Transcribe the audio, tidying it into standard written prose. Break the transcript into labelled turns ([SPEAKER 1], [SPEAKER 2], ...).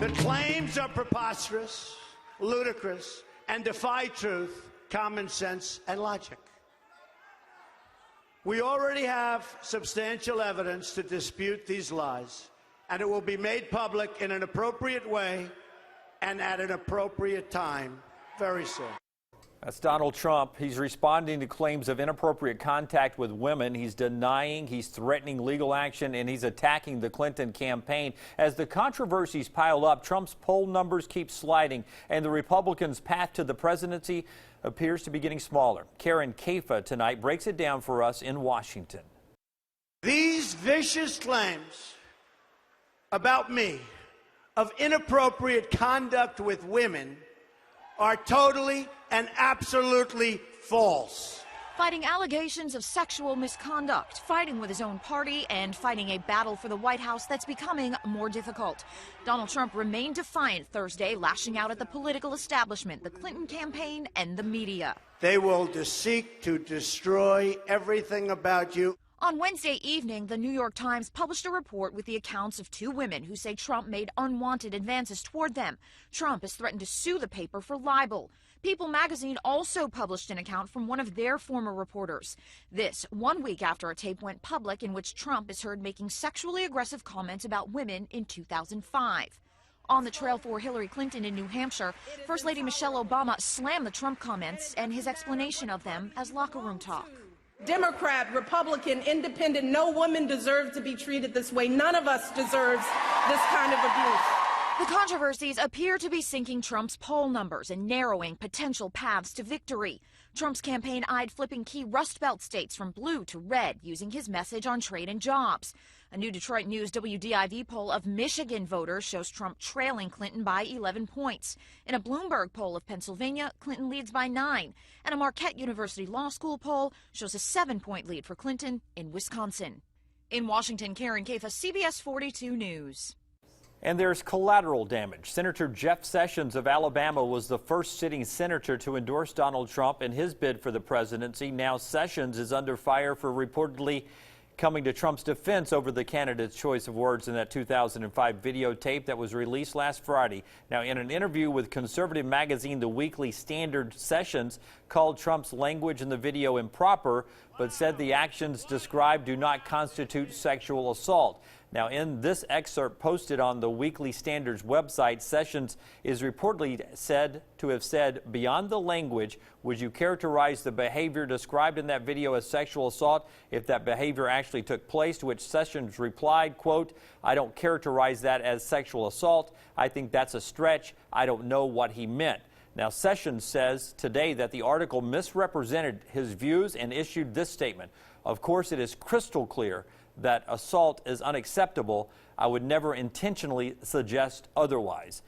[SPEAKER 1] The claims are preposterous, ludicrous, and defy truth, common sense, and logic. We already have substantial evidence to dispute these lies, and it will be made public in an appropriate way and at an appropriate time very soon.
[SPEAKER 2] That's Donald Trump. He's responding to claims of inappropriate contact with women. He's denying, he's threatening legal action, and he's attacking the Clinton campaign. As the controversies pile up, Trump's poll numbers keep sliding, and the Republicans' path to the presidency appears to be getting smaller. Karen Kafa tonight breaks it down for us in Washington.
[SPEAKER 1] These vicious claims about me of inappropriate conduct with women are totally and absolutely false.
[SPEAKER 3] Fighting allegations of sexual misconduct, fighting with his own party, and fighting a battle for the White House that's becoming more difficult. Donald Trump remained defiant Thursday, lashing out at the political establishment, the Clinton campaign, and the media.
[SPEAKER 1] They will seek to destroy everything about you.
[SPEAKER 3] On Wednesday evening, the New York Times published a report with the accounts of two women who say Trump made unwanted advances toward them. Trump has threatened to sue the paper for libel. People magazine also published an account from one of their former reporters. This 1 week after a tape went public in which Trump is heard making sexually aggressive comments about women in 2005. On the trail for Hillary Clinton in New Hampshire, First Lady Michelle Obama slammed the Trump comments and his explanation of them as locker room talk.
[SPEAKER 4] Democrat, Republican, Independent, no woman deserves to be treated this way. None of us deserves this kind of abuse.
[SPEAKER 3] The controversies appear to be sinking Trump's poll numbers and narrowing potential paths to victory. Trump's campaign eyed flipping key Rust Belt states from blue to red, using his message on trade and jobs. A new Detroit News WDIV poll of Michigan voters shows Trump trailing Clinton by 11 points. In a Bloomberg poll of Pennsylvania, Clinton leads by 9. And a Marquette University Law School poll shows a 7-point lead for Clinton in Wisconsin. In Washington, Karen Kafa, CBS 42 News.
[SPEAKER 2] And there's collateral damage. Senator Jeff Sessions of Alabama was the first sitting senator to endorse Donald Trump in his bid for the presidency. Now Sessions is under fire for reportedly coming to Trump's defense over the candidate's choice of words in that 2005 videotape that was released last Friday. Now, in an interview with conservative magazine The Weekly Standard, Sessions called Trump's language in the video improper, but said the actions described do not constitute sexual assault. Now, in this excerpt posted on the Weekly Standard's website, Sessions is reportedly said to have said, "Beyond the language, would you characterize the behavior described in that video as sexual assault if that behavior actually took place?" To which Sessions replied, quote, "I don't characterize that as sexual assault. I think that's a stretch. I don't know what he meant." Now, Sessions says today that the article misrepresented his views and issued this statement. "Of course, it is crystal clear that assault is unacceptable. I would never intentionally suggest otherwise."